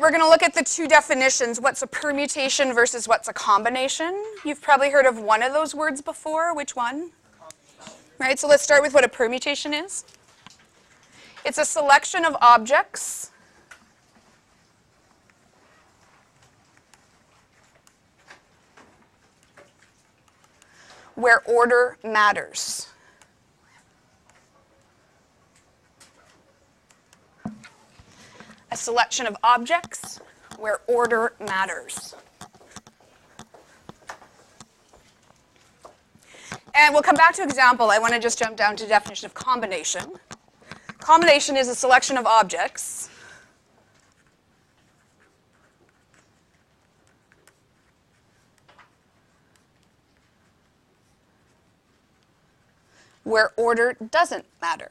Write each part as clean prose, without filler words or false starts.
we're going to look at the two definitions, what's a permutation versus what's a combination. You've probably heard of one of those words before. Which one? Right, so let's start with what a permutation is. It's a selection of objects where order matters. A selection of objects where order matters. And we'll come back to example. I want to just jump down to definition of combination. Combination is a selection of objects where order doesn't matter.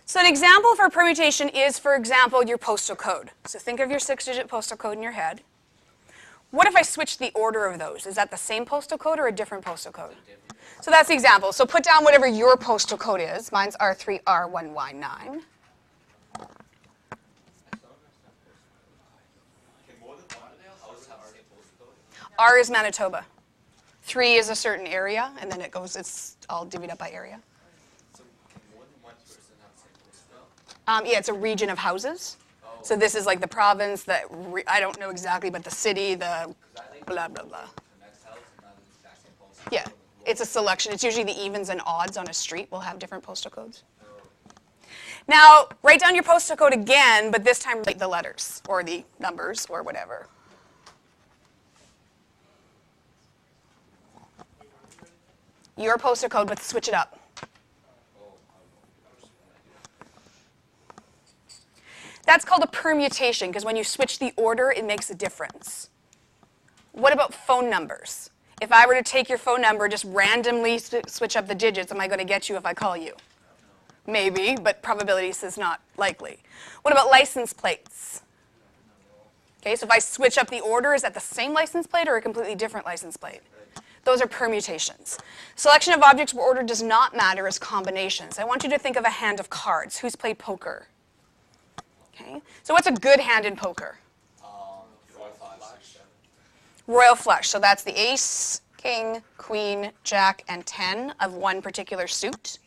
So an example for permutation is, for example, your postal code. So think of your 6-digit postal code in your head. What if I switch the order of those? Is that the same postal code or a different postal code? So that's the example. So put down whatever your postal code is. Mine's R3R1Y9. R is Manitoba. 3 is a certain area, and then it goes, it's all divvied up by area. Yeah, it's a region of houses. So this is like the province, I don't know exactly, but the city, the blah, blah, blah. Yeah, it's a selection. It's usually the evens and odds on a street will have different postal codes. Now, write down your postal code again, but this time write the letters or the numbers or whatever. Your postal code, but switch it up. That's called a permutation, because when you switch the order, it makes a difference. What about phone numbers? If I were to take your phone number, just randomly switch up the digits, am I going to get you if I call you? Maybe, but probability says not likely. What about license plates? Okay, so if I switch up the order, is that the same license plate or a completely different license plate? Those are permutations. Selection of objects where order does not matter is combinations. I want you to think of a hand of cards. Who's played poker? Okay. So what's a good hand in poker? Royal flush. So that's the ace, king, queen, jack, and 10 of one particular suit.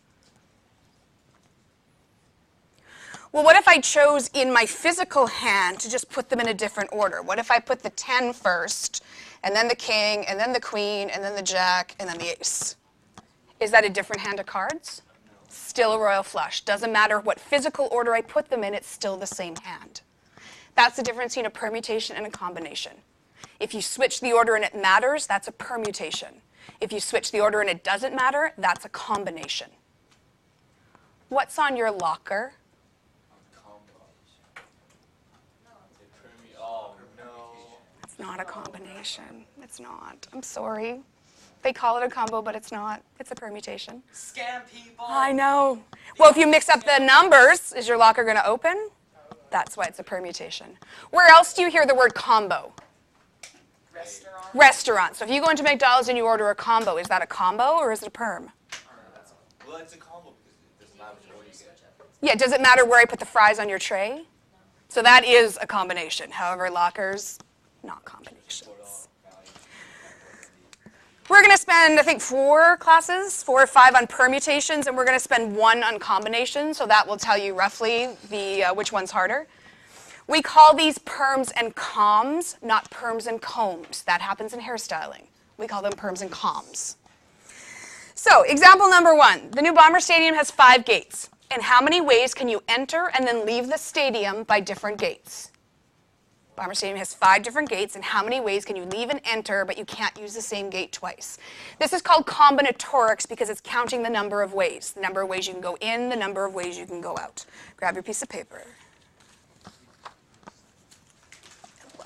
Well, what if I chose in my physical hand to just put them in a different order? What if I put the 10 first, and then the king, and then the queen, and then the jack, and then the ace? Is that a different hand of cards? Still a royal flush. Doesn't matter what physical order I put them in, it's still the same hand. That's the difference between a permutation and a combination. If you switch the order and it matters, that's a permutation. If you switch the order and it doesn't matter, that's a combination. What's on your locker? It's not a combination. It's not. I'm sorry. They call it a combo, but it's not. It's a permutation. Scam people. I know. Well, if you mix up the numbers, is your locker going to open? That's why it's a permutation. Where else do you hear the word combo? Restaurant. Restaurant. So if you go into McDonald's and you order a combo, is that a combo or is it a perm? Well, it's a combo because it doesn't matter what you get. Yeah, does it matter where I put the fries on your tray? So that is a combination. However, lockers, not combinations. We're going to spend, I think, 4 or 5 on permutations, and we're going to spend 1 on combinations, so that will tell you roughly which one's harder. We call these perms and coms, not perms and combs. That happens in hairstyling. We call them perms and coms. So, example number 1. The new Bomber Stadium has 5 gates. In how many ways can you enter and then leave the stadium by different gates? Bomber Stadium has 5 different gates, and how many ways can you leave and enter, but you can't use the same gate twice? This is called combinatorics because it's counting the number of ways. The number of ways you can go in, the number of ways you can go out. Grab your piece of paper.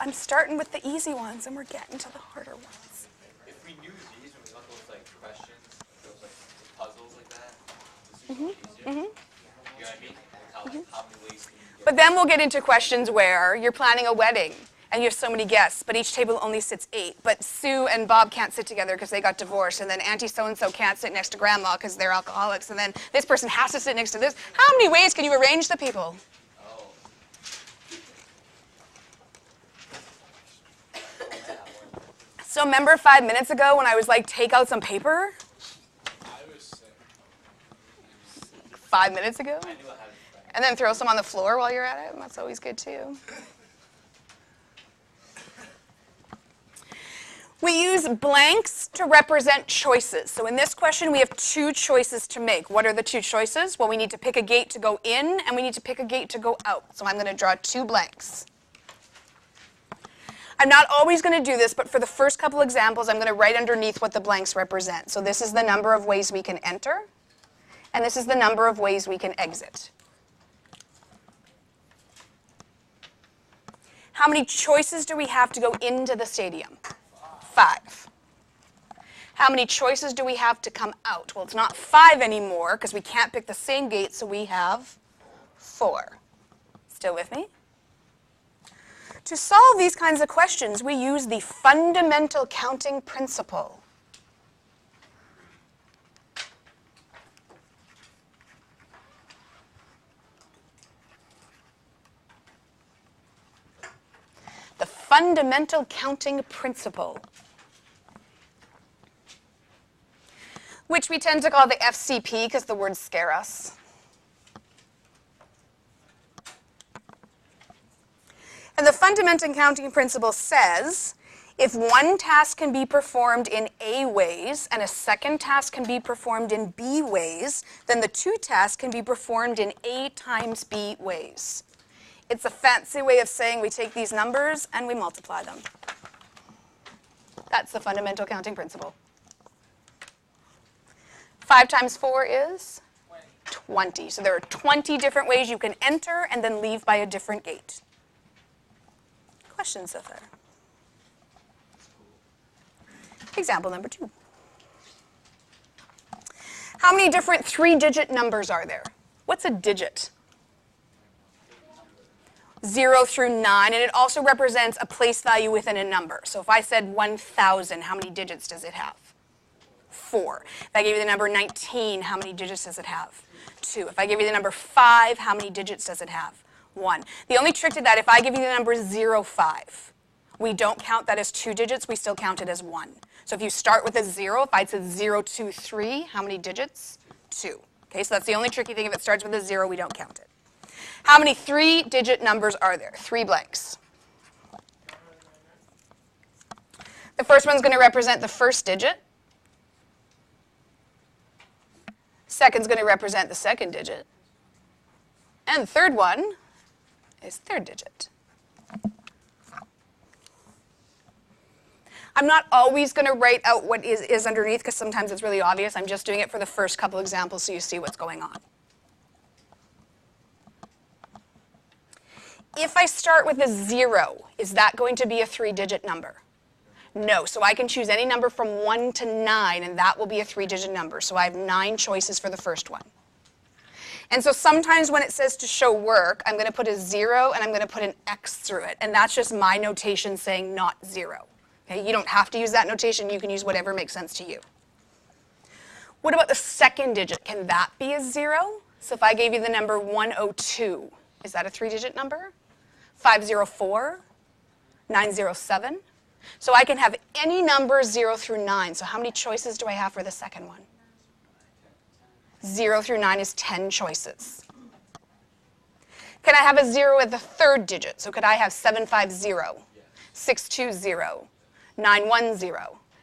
I'm starting with the easy ones, and we're getting to the harder ones. If we knew these when we got those like questions, those like puzzles like that, You know what I mean? How many ways can you get? But then we'll get into questions where you're planning a wedding and you have so many guests, but each table only sits 8. But Sue and Bob can't sit together because they got divorced, and then Auntie so-and-so can't sit next to Grandma because they're alcoholics, and then this person has to sit next to this. How many ways can you arrange the people? Oh. So remember 5 minutes ago when I was like, take out some paper? I was sick. 5 minutes ago? I knew I had a friend. And then throw some on the floor while you're at it? That's always good too. We use blanks to represent choices. So in this question, we have 2 choices to make. What are the 2 choices? Well, we need to pick a gate to go in, and we need to pick a gate to go out. So I'm going to draw 2 blanks. I'm not always going to do this, but for the first couple examples, I'm going to write underneath what the blanks represent. So this is the number of ways we can enter, and this is the number of ways we can exit. How many choices do we have to go into the stadium? 5. How many choices do we have to come out? Well, it's not 5 anymore because we can't pick the same gate, so we have 4. Still with me? To solve these kinds of questions, we use the fundamental counting principle. The fundamental counting principle, which we tend to call the FCP because the words scare us. And the fundamental counting principle says, if one task can be performed in A ways and a second task can be performed in B ways, then the 2 tasks can be performed in A times B ways. It's a fancy way of saying we take these numbers and we multiply them. That's the fundamental counting principle. 5 times 4 is 20. So there are 20 different ways you can enter and then leave by a different gate. Questions so far? Example number 2. How many different 3-digit numbers are there? What's a digit? 0 through 9, and it also represents a place value within a number. So if I said 1,000, how many digits does it have? 4. If I gave you the number 19, how many digits does it have? 2. If I give you the number 5, how many digits does it have? 1. The only trick to that, if I give you the number 05, we don't count that as 2 digits, we still count it as 1. So if you start with a 0, if I said 023, how many digits? 2. Okay, so that's the only tricky thing. If it starts with a 0, we don't count it. How many 3-digit numbers are there? 3 blanks. The first one's going to represent the first digit. Second's going to represent the second digit. And the third one is third digit. I'm not always going to write out what is underneath because sometimes it's really obvious. I'm just doing it for the first couple examples so you see what's going on. If I start with a 0, is that going to be a 3-digit number? No, so I can choose any number from 1 to 9, and that will be a 3-digit number. So I have 9 choices for the first one. And so sometimes when it says to show work, I'm going to put a 0 and I'm going to put an X through it. And that's just my notation saying not 0. Okay? You don't have to use that notation. You can use whatever makes sense to you. What about the second digit? Can that be a 0? So if I gave you the number 102, is that a 3-digit number? 504? 907? So I can have any number 0 through 9. So how many choices do I have for the second one? 0 through 9 is 10 choices. Can I have a 0 at the third digit? So could I have 750, 620, 910?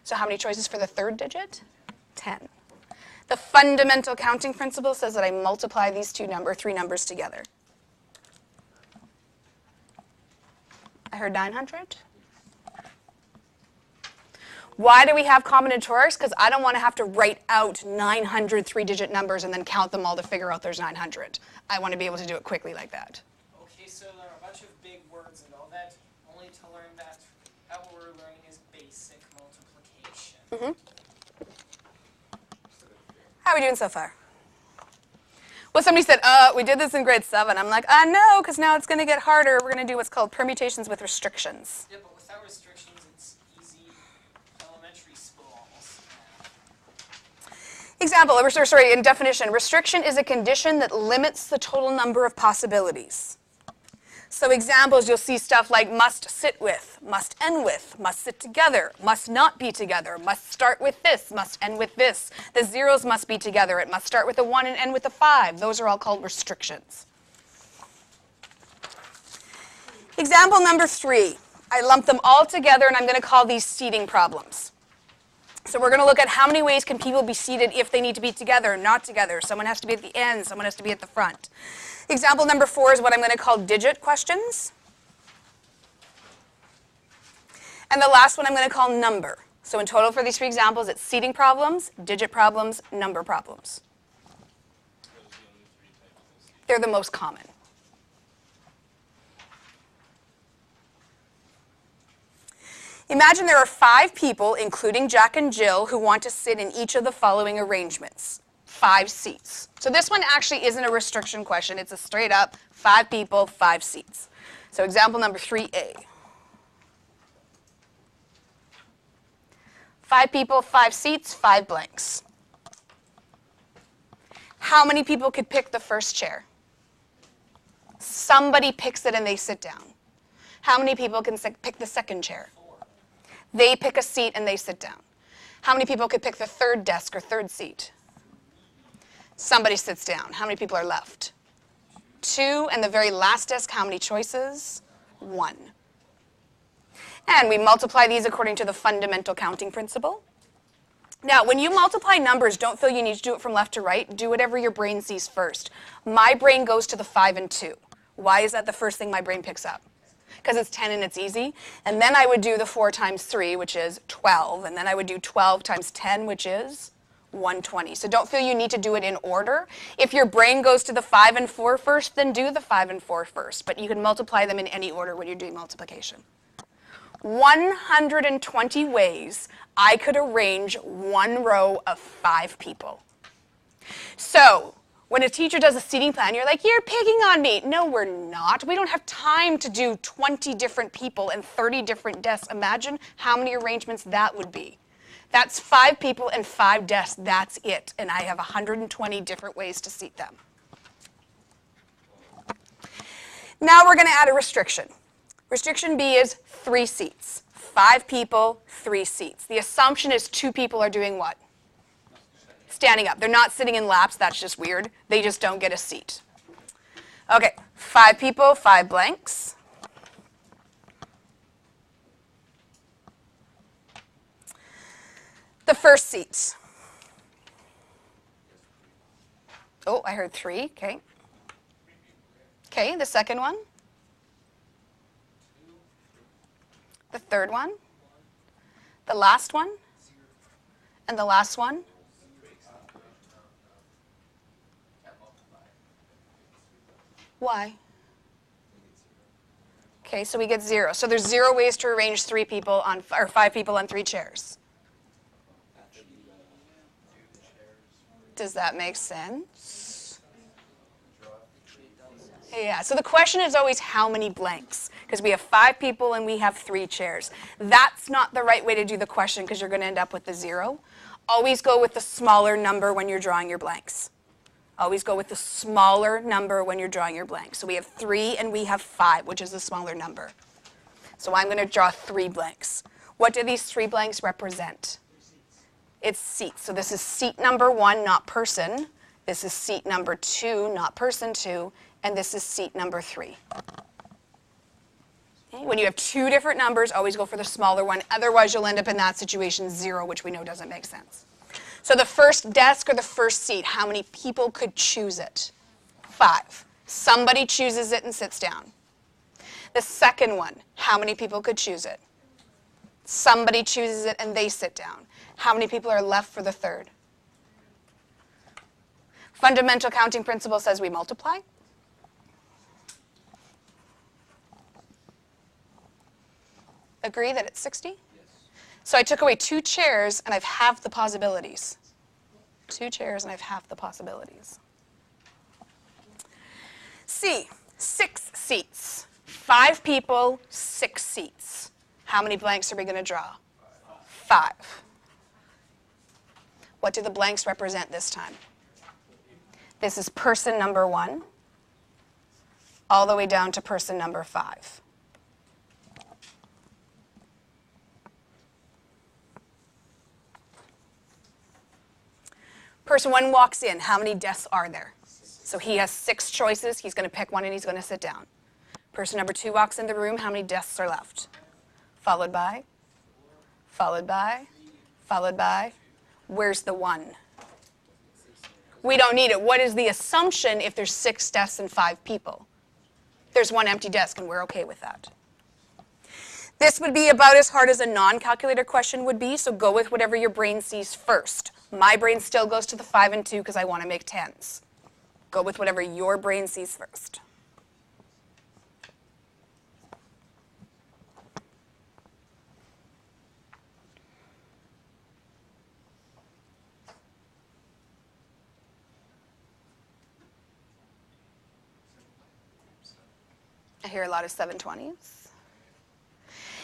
So how many choices for the third digit? 10. The fundamental counting principle says that I multiply these 3 numbers together. I heard 900. Why do we have combinatorics? Because I don't want to have to write out 900 3-digit numbers and then count them all to figure out there's 900. I want to be able to do it quickly like that. Okay, so there are a bunch of big words and all that, only to learn that what we're learning is basic multiplication. How are we doing so far? Well, somebody said, we did this in grade 7. I'm like, no, because now it's going to get harder. We're going to do what's called permutations with restrictions. Yeah, but without restrictions, it's easy elementary school almost. Example, sorry, in definition, restriction is a condition that limits the total number of possibilities. So examples, you'll see stuff like must sit with, must end with, must sit together, must not be together, must start with this, must end with this. The zeros must be together. It must start with a 1 and end with a 5. Those are all called restrictions. Example number 3. I lump them all together, and I'm going to call these seating problems. So we're going to look at how many ways can people be seated if they need to be together, not together. Someone has to be at the end, someone has to be at the front. Example number 4 is what I'm going to call digit questions. And the last one I'm going to call number. So in total for these 3 examples, it's seating problems, digit problems, number problems. They're the most common. Imagine there are 5 people, including Jack and Jill, who want to sit in each of the following arrangements. 5 seats. So this one actually isn't a restriction question. It's a straight up 5 people, 5 seats. So example number 3A. 5 people, 5 seats, 5 blanks. How many people could pick the first chair? Somebody picks it and they sit down. How many people can pick the second chair? They pick a seat and they sit down. How many people could pick the third desk or third seat? Somebody sits down. How many people are left? 2, and the very last desk, how many choices? 1. And we multiply these according to the fundamental counting principle. Now, when you multiply numbers, don't feel you need to do it from left to right. Do whatever your brain sees first. My brain goes to the 5 and 2. Why is that the first thing my brain picks up? Because it's 10 and it's easy. And then I would do the 4 times 3, which is 12. And then I would do 12 times 10, which is 120. So don't feel you need to do it in order. If your brain goes to the 5 and 4 first, then do the 5 and 4 first. But you can multiply them in any order when you're doing multiplication. 120 ways I could arrange one row of 5 people. So when a teacher does a seating plan, you're like, you're picking on me. No, we're not. We don't have time to do 20 different people and 30 different desks. Imagine how many arrangements that would be. That's 5 people and 5 desks. That's it. And I have 120 different ways to seat them. Now we're going to add a restriction. Restriction B is 3 seats. 5 people, 3 seats. The assumption is 2 people are doing what? Standing up. They're not sitting in laps. That's just weird. They just don't get a seat. Okay, 5 people, 5 blanks. The first seat. Oh, I heard 3. Okay. Okay, the second one. The third one. The last one. And the last one. Why? Okay, so we get 0. So there's 0 ways to arrange 3 people on, or 5 people on 3 chairs. Does that make sense? Yeah, so the question is always how many blanks, because we have 5 people and we have 3 chairs. That's not the right way to do the question because you're going to end up with the 0. Always go with the smaller number when you're drawing your blanks. Always go with the smaller number when you're drawing your blanks. So we have 3 and we have 5, which is a smaller number. So I'm going to draw 3 blanks. What do these 3 blanks represent? It's seats. So this is seat number 1, not person. This is seat number 2, not person 2. And this is seat number 3. Okay? When you have 2 different numbers, always go for the smaller one. Otherwise, you'll end up in that situation 0, which we know doesn't make sense. So the first desk or the first seat, how many people could choose it? 5. Somebody chooses it and sits down. The second one, how many people could choose it? Somebody chooses it and they sit down. How many people are left for the third? Fundamental counting principle says we multiply. Agree that it's 60? Yes. So I took away 2 chairs and I've halved the possibilities. 2 chairs and I've halved the possibilities. C, 6 seats. 5 people, 6 seats. How many blanks are we going to draw? 5. What do the blanks represent this time? This is person number 1, all the way down to person number 5. Person 1 walks in. How many desks are there? So he has 6 choices. He's going to pick one and he's going to sit down. Person number 2 walks in the room. How many desks are left? Followed by, followed by, followed by. Where's the 1? We don't need it. What is the assumption if there's 6 desks and 5 people? There's 1 empty desk, and we're okay with that. This would be about as hard as a non-calculator question would be, so go with whatever your brain sees first. My brain still goes to the 5 and 2 because I want to make 10s. Go with whatever your brain sees first. I hear a lot of 720s.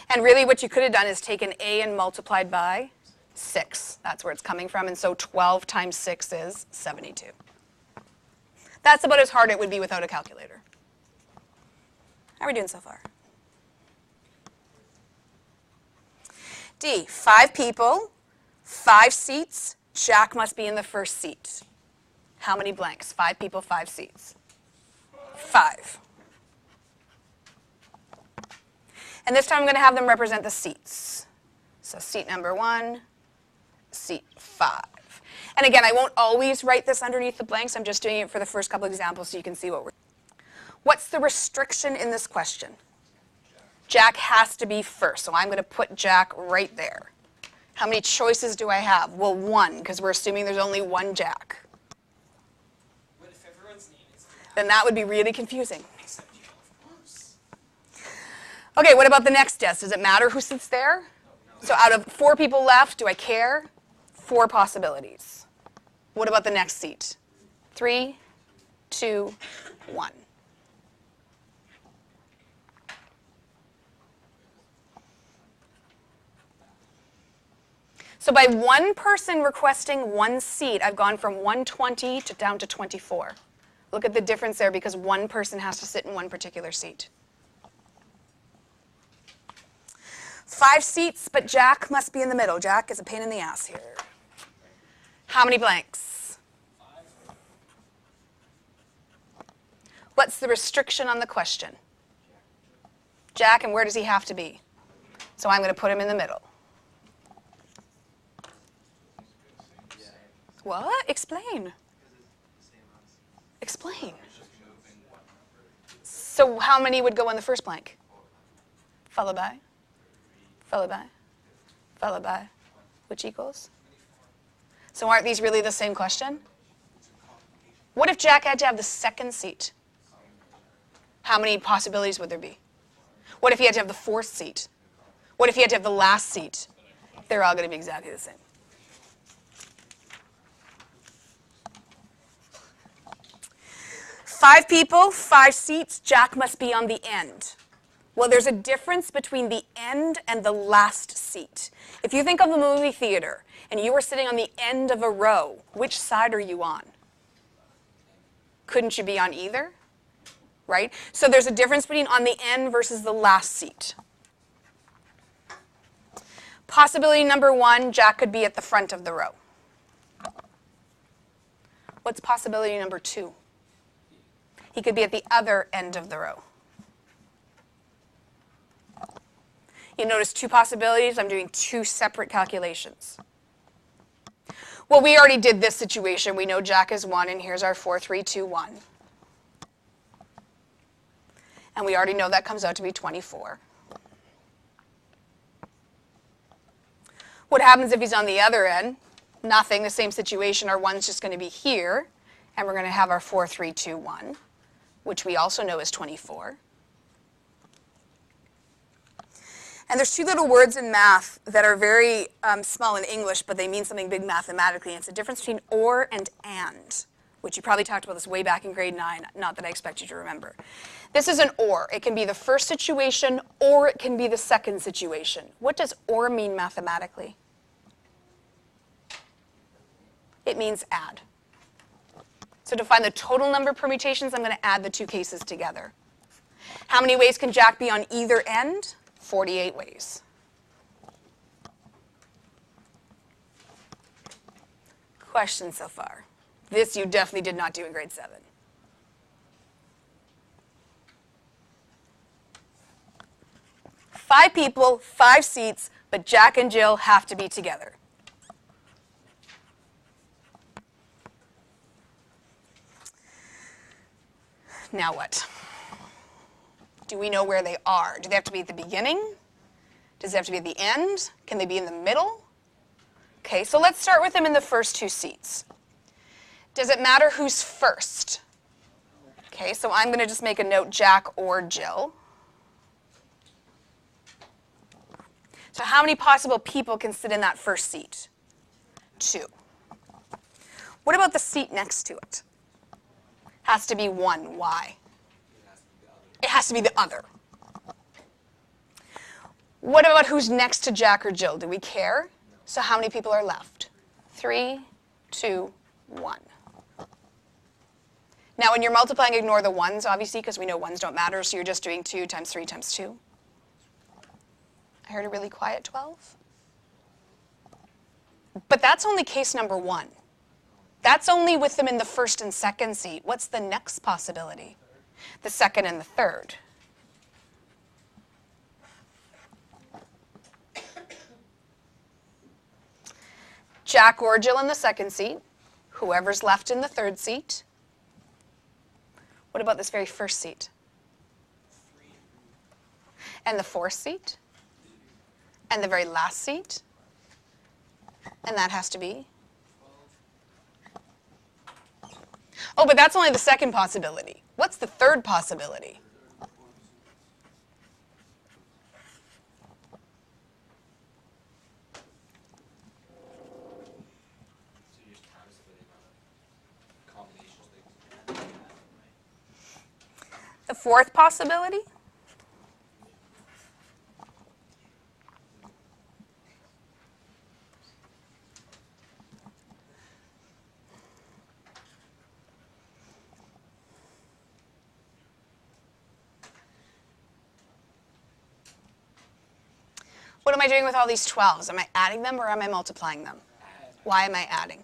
And really what you could have done is taken A and multiplied by 6. That's where it's coming from. And so 12 times 6 is 72. That's about as hard it would be without a calculator. How are we doing so far? D, 5 people, 5 seats. Jack must be in the first seat. How many blanks? 5 people, 5 seats. 5. And this time I'm going to have them represent the seats. So seat number 1, seat 5. And again, I won't always write this underneath the blanks. I'm just doing it for the first couple examples so you can see what we're doing. What's the restriction in this question? Jack has to be first, so I'm going to put Jack right there. How many choices do I have? Well, 1, because we're assuming there's only 1 Jack. What if everyone's name is Then that would be really confusing. except you, of course. Okay, what about the next desk? Does it matter who sits there? So out of 4 people left, do I care? 4 possibilities. What about the next seat? 3, 2, 1. So by 1 person requesting 1 seat, I've gone from 120 to down to 24. Look at the difference there because 1 person has to sit in 1 particular seat. 5 seats, but Jack must be in the middle. Jack is a pain in the ass here. How many blanks? 5. What's the restriction on the question? Jack, and where does he have to be? So I'm going to put him in the middle. What? Explain. Explain. So how many would go in the first blank? Followed by? Followed by? Followed by? Which equals? So aren't these really the same question? What if Jack had to have the second seat? How many possibilities would there be? What if he had to have the 4th seat? What if he had to have the last seat? They're all going to be exactly the same. Five people, 5 seats. Jack must be on the end. Well, there's a difference between the end and the last seat. If you think of a movie theater and you were sitting on the end of a row, which side are you on? Couldn't you be on either? Right? So there's a difference between on the end versus the last seat. Possibility number 1, Jack could be at the front of the row. What's possibility number 2? He could be at the other end of the row. You notice 2 possibilities. I'm doing 2 separate calculations. Well, we already did this situation. We know Jack is 1, and here's our 4, 3, 2, 1. And we already know that comes out to be 24. What happens if he's on the other end? Nothing, the same situation. Our 1's just going to be here, and we're going to have our 4, 3, 2, 1, which we also know is 24. And there's 2 little words in math that are very small in English, but they mean something big mathematically. And it's the difference between or and and. which you probably talked about this way back in grade 9, not that I expect you to remember. This is an or. It can be the first situation or it can be the second situation. What does or mean mathematically? It means add. So to find the total number of permutations, I'm going to add the two cases together. How many ways can Jack be on either end? 48 ways. Questions so far? This you definitely did not do in grade 7. Five people, 5 seats, but Jack and Jill have to be together. Now what? Do we know where they are? Do they have to be at the beginning? Does it have to be at the end? Can they be in the middle? Okay, so let's start with them in the first 2 seats. Does it matter who's first? Okay, so I'm going to just make a note, Jack or Jill. So how many possible people can sit in that first seat? 2. What about the seat next to it? Has to be 1. Why? It has to be the other. What about who's next to Jack or Jill? Do we care? So how many people are left? 3, 2, 1. Now when you're multiplying, ignore the 1s, obviously, because we know 1s don't matter, so you're just doing 2 times 3 times 2. I heard a really quiet 12. But that's only case number 1. That's only with them in the first and second seat. What's the next possibility? The second and the third. Jack or Jill in the second seat. Whoever's left in the third seat. What about this very first seat? And the fourth seat? And the very last seat? And that has to be? Oh, but that's only the second possibility. What's the third possibility? The fourth possibility? What am I doing with all these 12s? Am I adding them or am I multiplying them? Why am I adding?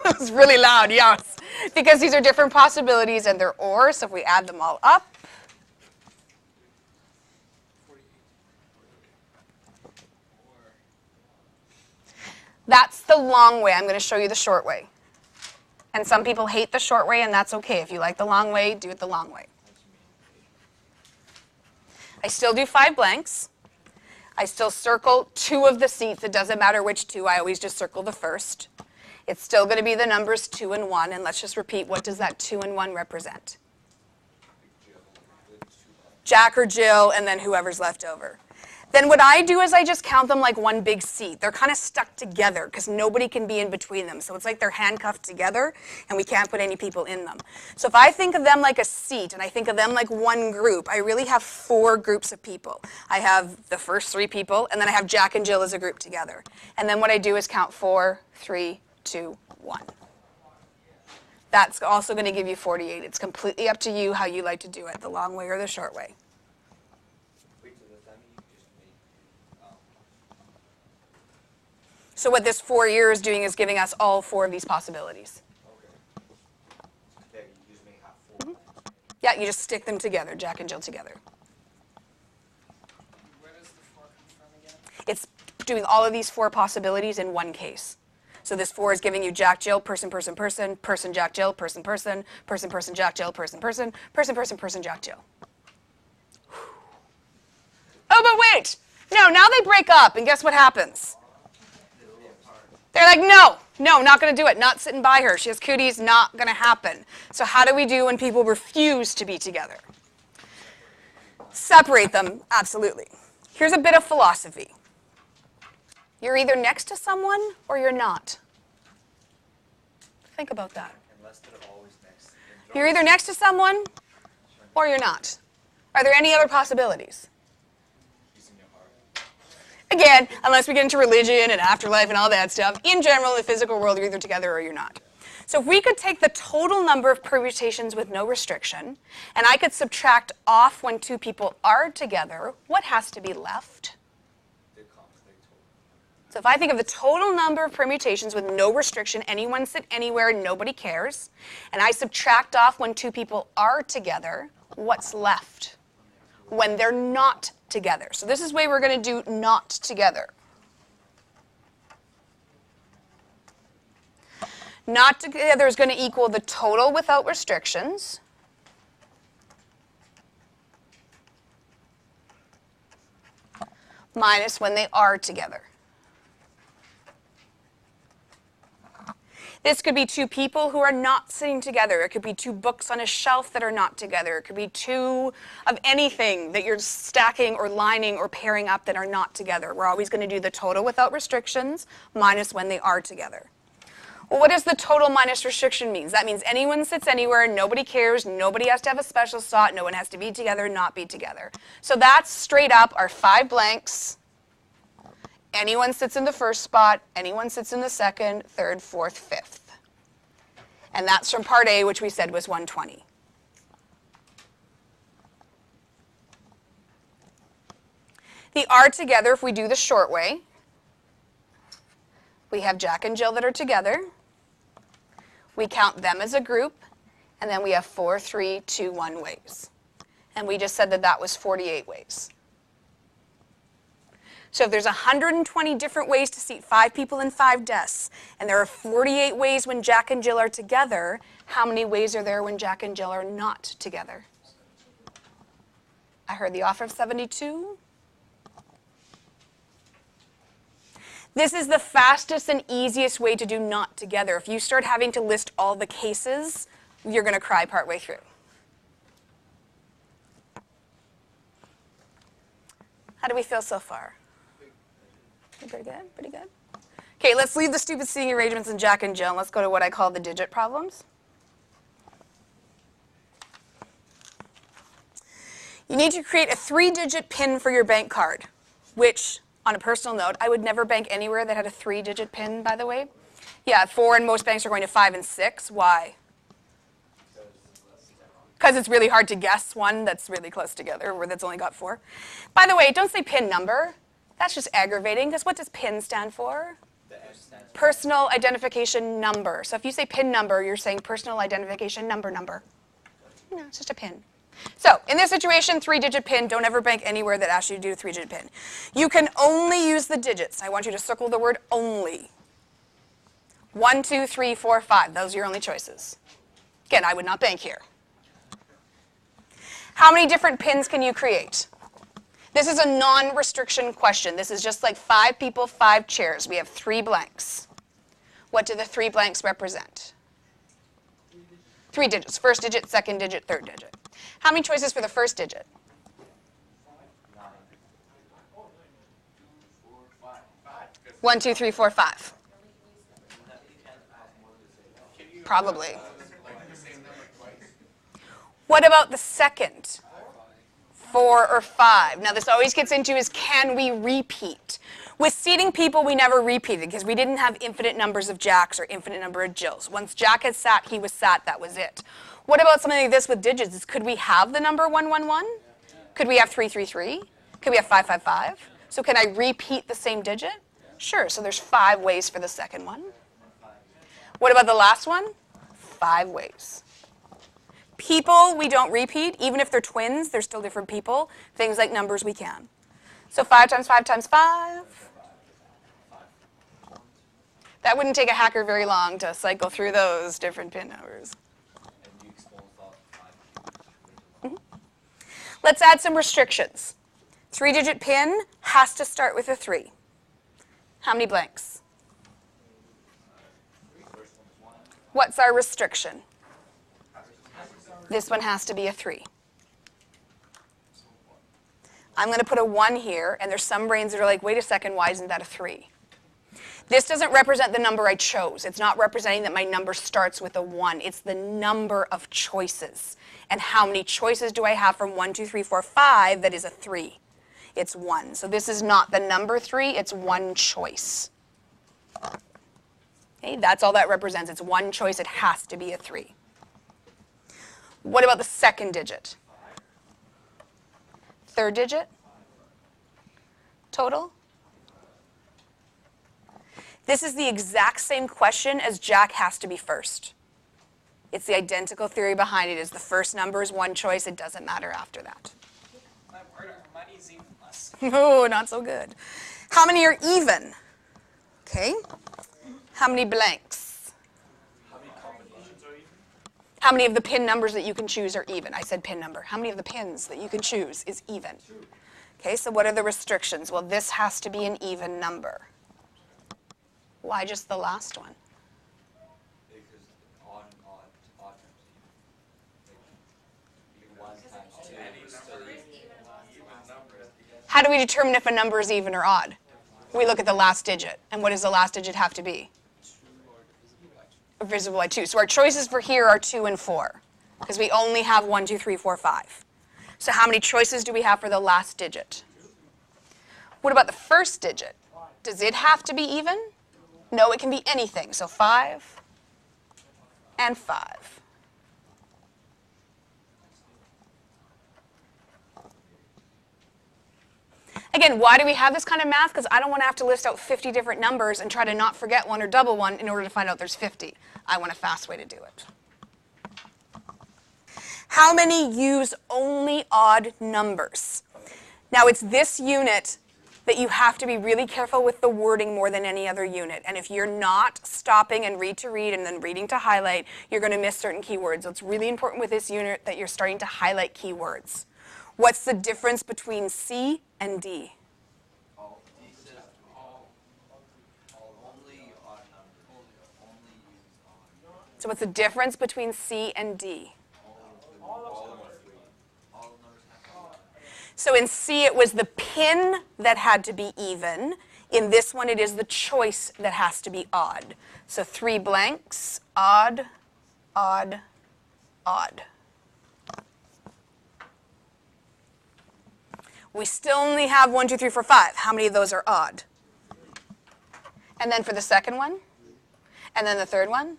That was really loud, yes. Because these are different possibilities and they're or, so if we add them all up. That's the long way. I'm going to show you the short way. And some people hate the short way, and that's okay. If you like the long way, do it the long way. I still do 5 blanks. I still circle 2 of the seats. It doesn't matter which 2. I always just circle the first. It's still going to be the numbers 2 and 1, and let's just repeat, what does that 2 and 1 represent? Jack or Jill, and then whoever's left over. Then what I do is I just count them like one big seat. They're kind of stuck together because nobody can be in between them. So it's like they're handcuffed together and we can't put any people in them. So if I think of them like a seat and I think of them like one group, I really have 4 groups of people. I have the first 3 people and then I have Jack and Jill as a group together. And then what I do is count 4, 3, 2, 1. That's also going to give you 48. It's completely up to you how you like to do it, the long way or the short way. So what this 4 year is doing is giving us all 4 of these possibilities. Okay. You just make half 4. Yeah, you just stick them together, Jack and Jill together. Where does the 4 come from again? It's doing all of these 4 possibilities in one case. So this 4 is giving you Jack, Jill, person, person, person, person, Jack, Jill, person, person, person, person, Jack, Jill, person, person, person, person, person, Jack, Jill. Oh, but wait! No, now they break up, and guess what happens? They're like, no, not going to do it. Not sitting by her. She has cooties, not going to happen. So how do we do when people refuse to be together? Separate them, absolutely. Here's a bit of philosophy. You're either next to someone or you're not. Think about that. Unless they're always next. You're either next to someone or you're not. Are there any other possibilities? Using your heart. Again, unless we get into religion and afterlife and all that stuff, in general, in the physical world, you're either together or you're not. So if we could take the total number of permutations with no restriction, and I could subtract off when two people are together, what has to be left? So if I think of the total number of permutations with no restriction, anyone sit anywhere, nobody cares, and I subtract off when two people are together, what's left when they're not together? So this is the way we're going to do not together. Not together is going to equal the total without restrictions minus when they are together. This could be two people who are not sitting together. It could be two books on a shelf that are not together. It could be two of anything that you're stacking or lining or pairing up that are not together. We're always going to do the total without restrictions minus when they are together. Well, what does the total minus restriction mean? That means anyone sits anywhere, nobody cares, nobody has to have a special spot, no one has to be together, not be together. So that's straight up our 5 blanks. Anyone sits in the first spot, anyone sits in the second, third, fourth, fifth. And that's from part A, which we said was 120. The are together, if we do the short way, we have Jack and Jill that are together. We count them as a group, and then we have 4, 3, 2, 1 ways. And we just said that that was 48 ways. So if there's 120 different ways to seat 5 people in 5 desks, and there are 48 ways when Jack and Jill are together, how many ways are there when Jack and Jill are not together? I heard the offer of 72. This is the fastest and easiest way to do not together. If you start having to list all the cases, you're going to cry partway through. How do we feel so far? Pretty good? Pretty good? Okay, let's leave the stupid seating arrangements in Jack and Jill, and let's go to what I call the digit problems. You need to create a 3-digit PIN for your bank card, which, on a personal note, I would never bank anywhere that had a 3-digit PIN, by the way. Yeah, 4, and most banks are going to 5 and 6. Why? Because it's really hard to guess one that's really close together, or that's only got 4. By the way, don't say PIN number. That's just aggravating, because what does PIN stand for? Personal identification number. So if you say PIN number, you're saying personal identification number. No, it's just a PIN. So in this situation, 3-digit PIN, don't ever bank anywhere that asks you to do a 3-digit PIN. You can only use the digits. I want you to circle the word only. 1, 2, 3, 4, 5. Those are your only choices. Again, I would not bank here. How many different PINs can you create? This is a non-restriction question. This is just like 5 people, 5 chairs. We have 3 blanks. What do the 3 blanks represent? 3 digits. First digit, second digit, third digit. How many choices for the first digit? 1, 2, 3, 4, 5. Probably. What about the second? 4 or 5. Now this always gets into is, can we repeat? With seating people, we never repeated because we didn't have infinite numbers of Jacks or infinite number of Jills. Once Jack had sat, he was sat, that was it. What about something like this with digits? Could we have the number 111? Could we have 333? Could we have 555? So can I repeat the same digit? Sure, so there's 5 ways for the second one. What about the last one? 5 ways. People, we don't repeat. Even if they're twins, they're still different people. Things like numbers, we can. So 5 times 5 times 5. That wouldn't take a hacker very long to cycle through those different PIN numbers. Let's add some restrictions. 3-digit PIN has to start with a 3. How many blanks? What's our restriction? This one has to be a 3. I'm going to put a 1 here, and there's some brains that are like, wait a second, why isn't that a 3? This doesn't represent the number I chose. It's not representing that my number starts with a 1. It's the number of choices. And how many choices do I have from 1, 2, 3, 4, 5 that is a 3? It's 1. So this is not the number 3, it's one choice. Okay, that's all that represents. It's one choice. It has to be a 3. What about the second digit? Third digit? Total? This is the exact same question as Jack has to be first. It's the identical theory behind it. Is the first number is one choice. It doesn't matter after that. My word, our money's even less. Oh, not so good. How many are even? Okay. How many blanks? How many combinations are even? How many of the pin numbers that you can choose are even? I said pin number. How many of the pins that you can choose is even? Okay, so what are the restrictions? Well, this has to be an even number. Why just the last one? Because odd times even. Like, 1 times 2 is still even. How do we determine if a number is even or odd? We look at the last digit. And what does the last digit have to be? Divisible by 2. So our choices for here are 2 and 4. Because we only have 1, 2, 3, 4, 5. So how many choices do we have for the last digit? What about the first digit? Does it have to be even? No, it can be anything. So 5 and 5. Again, why do we have this kind of math? Because I don't want to have to list out 50 different numbers and try to not forget one or double one in order to find out there's 50. I want a fast way to do it. How many use only odd numbers? Now, it's this unit that you have to be really careful with the wording more than any other unit. And if you're not stopping and read to read and then reading to highlight, you're going to miss certain keywords. So it's really important with this unit that you're starting to highlight keywords. What's the difference between C and D? Only odd numbers. Only use odd. So what's the difference between C and D? So in C, it was the pin that had to be even. In this one, it is the choice that has to be odd. So 3 blanks, odd, odd, odd. We still only have 1, 2, 3, 4, 5. How many of those are odd? And then for the second one? And then the third one?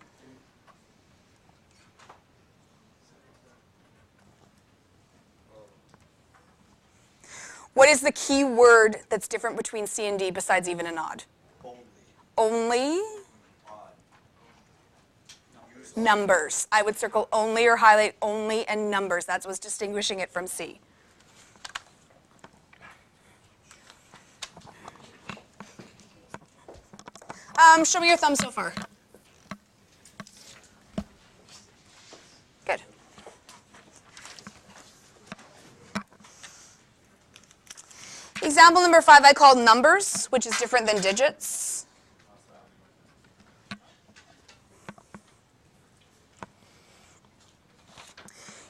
What is the key word that's different between C and D besides even and odd? Only? Odd. Numbers. I would circle only or highlight only and numbers. That's what's distinguishing it from C. Show me your thumb so far. Good. Example number 5 I called numbers, which is different than digits.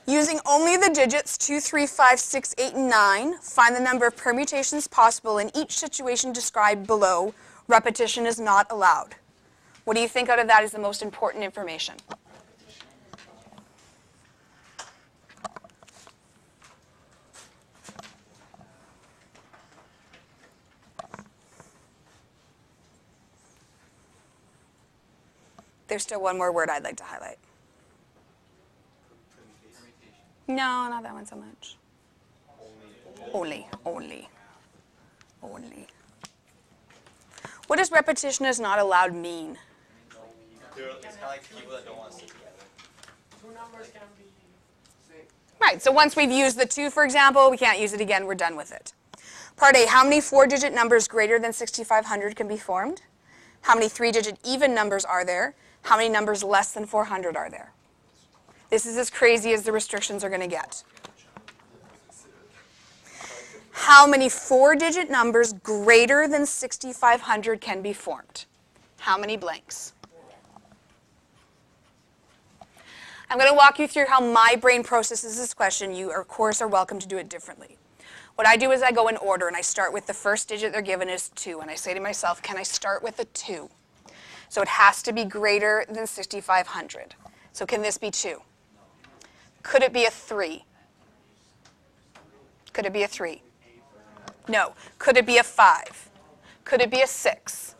Using only the digits 2, 3, 5, 6, 8, and 9, find the number of permutations possible in each situation described below. Repetition is not allowed. What do you think out of that is the most important information? There's still one more word I'd like to highlight. No, not that one so much. Only. What does repetition is not allowed mean? It's kind of like people that don't want to sit together. 2 numbers can be same. Right, so once we've used the 2, for example, we can't use it again, we're done with it. Part A, how many 4-digit numbers greater than 6,500 can be formed? How many 3-digit even numbers are there? How many numbers less than 400 are there? This is as crazy as the restrictions are going to get. How many 4-digit numbers greater than 6,500 can be formed? How many blanks? I'm going to walk you through how my brain processes this question. You, of course, are welcome to do it differently. What I do is I go in order, and I start with the first digit they're given is 2, and I say to myself, can I start with a 2? So it has to be greater than 6,500. So can this be 2? Could it be a 3? Could it be a 3? No. Could it be a 5? Could it be a 6?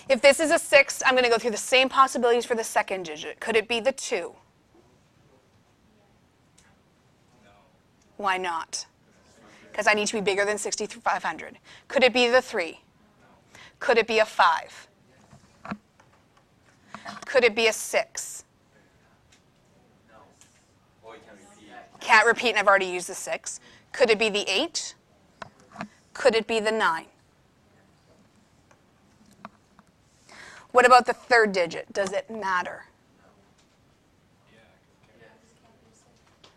If this is a 6, I'm going to go through the same possibilities for the second digit. Could it be the 2? Why not? Because I need to be bigger than 6,500. Could it be the 3? Could it be a 5? Could it be a 6? Or you can repeat. Can't repeat, and I've already used the 6. Could it be the 8? Could it be the 9? What about the third digit? Does it matter?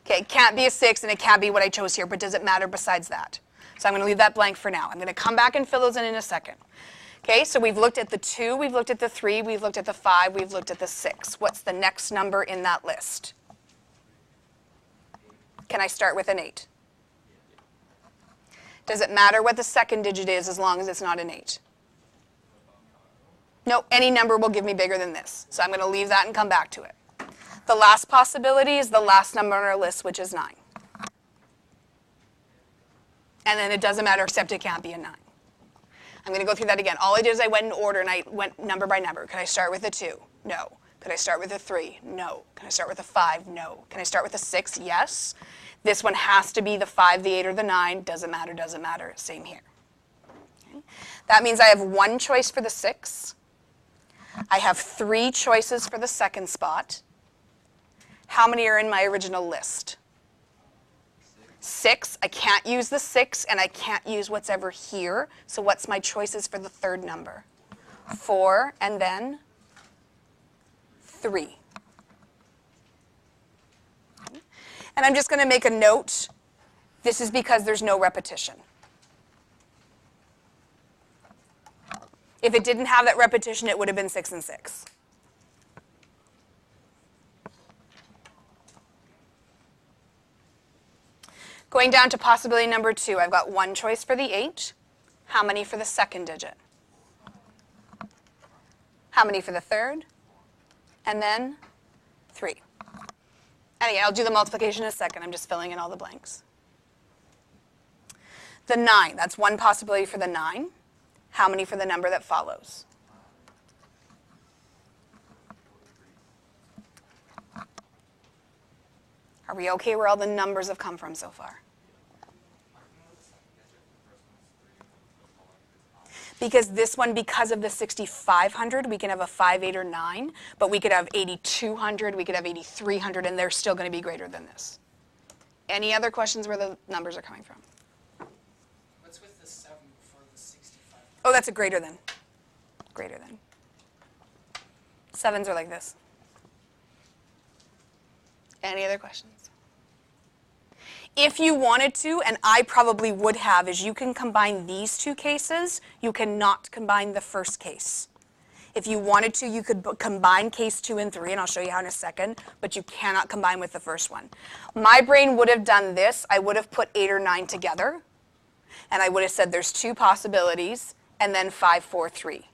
Okay, it can't be a 6, and it can't be what I chose here, but does it matter besides that? So I'm going to leave that blank for now. I'm going to come back and fill those in a second. Okay, so we've looked at the 2, we've looked at the 3, we've looked at the 5, we've looked at the 6. What's the next number in that list? Can I start with an 8? Does it matter what the second digit is as long as it's not an 8? No, any number will give me bigger than this. So I'm going to leave that and come back to it. The last possibility is the last number on our list, which is 9. And then it doesn't matter except it can't be a 9. I'm going to go through that again. All I did is I went in order and I went number by number. Could I start with a 2? No. Could I start with a 3? No. Can I start with a 5? No. Can I start with a 6? Yes. This one has to be the 5, the 8, or the 9. Doesn't matter, doesn't matter. Same here. Okay. That means I have one choice for the 6. I have 3 choices for the second spot. How many are in my original list? 6. I can't use the 6, and I can't use what's ever here. So what's my choices for the third number? 4, and then 3. And I'm just going to make a note. This is because there's no repetition. If it didn't have that repetition, it would have been 6 and 6. Going down to possibility number 2, I've got one choice for the 8. How many for the second digit? How many for the third? And then 3. And again, I'll do the multiplication in a second. I'm just filling in all the blanks. The 9, that's one possibility for the 9. How many for the number that follows? Are we okay where all the numbers have come from so far? Because this one, because of the 6,500, we can have a 5, 8, or 9, but we could have 8,200, we could have 8,300, and they're still going to be greater than this. Any other questions where the numbers are coming from? What's with the 7 before the 65? Oh, that's a greater than. Greater than. 7s are like this. Any other questions? If you wanted to, and I probably would have, is you can combine these two cases. You cannot combine the first case. If you wanted to, you could combine case 2 and 3, and I'll show you how in a second, but you cannot combine with the first one. My brain would have done this. I would have put 8 or 9 together, and I would have said there's 2 possibilities, and then 5, 4, 3.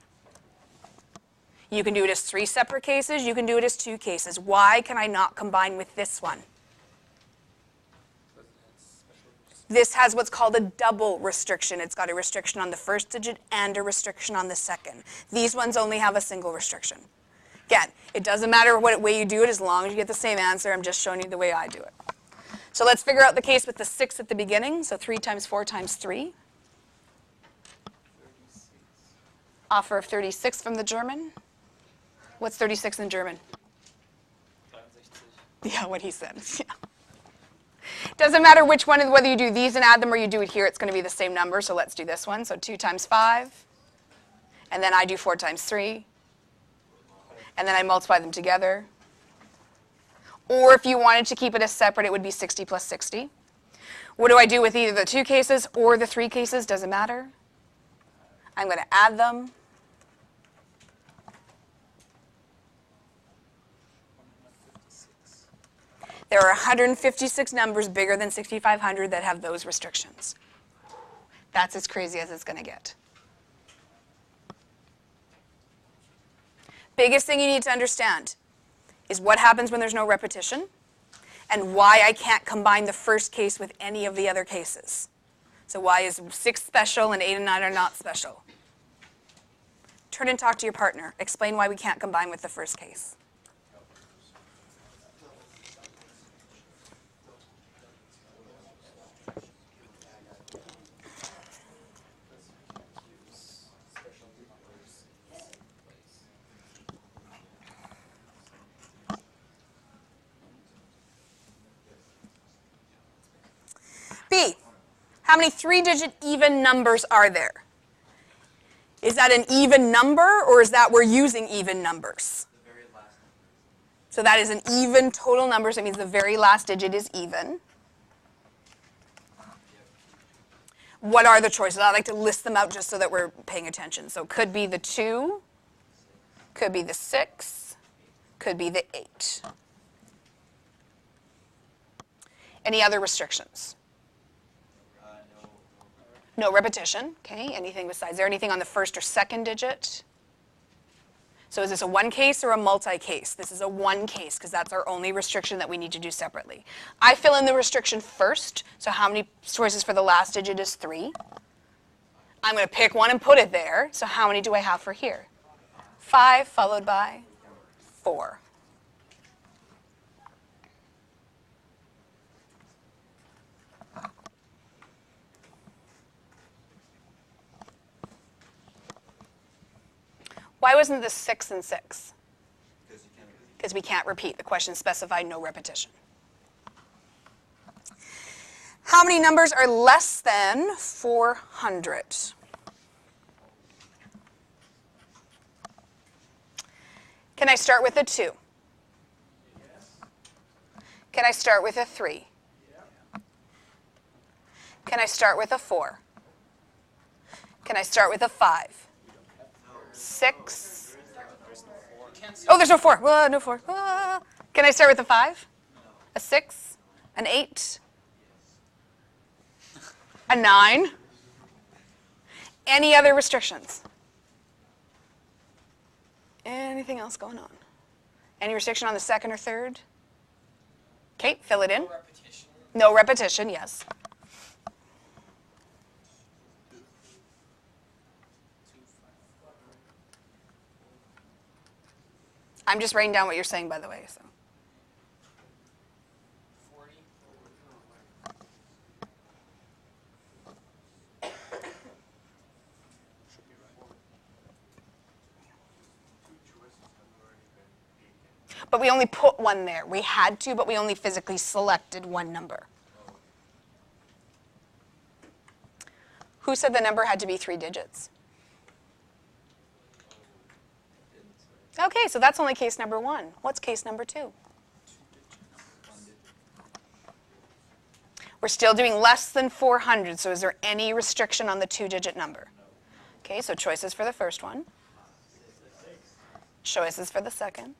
You can do it as 3 separate cases. You can do it as 2 cases. Why can I not combine with this one? This has what's called a double restriction. It's got a restriction on the first digit and a restriction on the second. These ones only have a single restriction. Again, it doesn't matter what way you do it as long as you get the same answer. I'm just showing you the way I do it. So let's figure out the case with the 6 at the beginning. So 3 times 4 times 3. Offer of 36 from the German. What's 36 in German? 63. Yeah, what he said. Yeah. Doesn't matter which one, whether you do these and add them or you do it here, it's going to be the same number. So let's do this one. So 2 times 5. And then I do 4 times 3. And then I multiply them together. Or if you wanted to keep it as separate, it would be 60 plus 60. What do I do with either the 2 cases or the 3 cases? Doesn't matter. I'm going to add them. There are 156 numbers bigger than 6,500 that have those restrictions. That's as crazy as it's going to get. Biggest thing you need to understand is what happens when there's no repetition and why I can't combine the first case with any of the other cases. So why is 6 special and 8 and 9 are not special? Turn and talk to your partner. Explain why we can't combine with the first case. B, how many 3-digit even numbers are there? Is that an even number, or is that we're using even numbers? The very last number. So that is an even total number, so it means the very last digit is even. What are the choices? I like to list them out just so that we're paying attention. So it could be the 2, could be the 6, could be the 8. Any other restrictions? No repetition, okay, anything besides. Is there anything on the first or second digit? So is this a one case or a multi-case? This is a one case because that's our only restriction that we need to do separately. I fill in the restriction first, so how many choices for the last digit is 3? I'm going to pick one and put it there, so how many do I have for here? 5 followed by 4. Why wasn't this 6 and 6? Because we can't repeat. The question specified no repetition. How many numbers are less than 400? Can I start with a 2? Yes. Can I start with a 3? Yeah. Can I start with a 4? Can I start with a 5? 6. Oh, there's no 4. No 4. Can I start with a 5? A 6? An 8? A 9? Any other restrictions? Anything else going on? Any restriction on the second or third? Okay, fill it in. No repetition. No repetition, yes. I'm just writing down what you're saying, by the way. So. 40. But we only put one there. We had to, but we only physically selected one number. Who said the number had to be 3 digits? Okay, so that's only case number 1. What's case number 2? We're still doing less than 400, so is there any restriction on the 2-digit number? Okay, so choices for the first one. Choices for the second.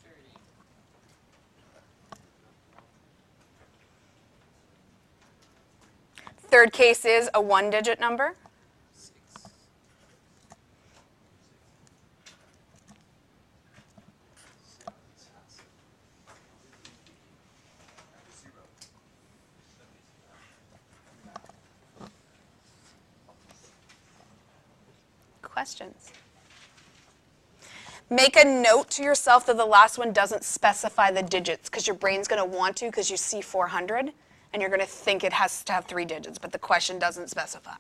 30. Third case is a 1-digit number. 6. Questions? Make a note to yourself that the last one doesn't specify the digits because your brain's going to want to because you see 400 and you're going to think it has to have 3 digits, but the question doesn't specify.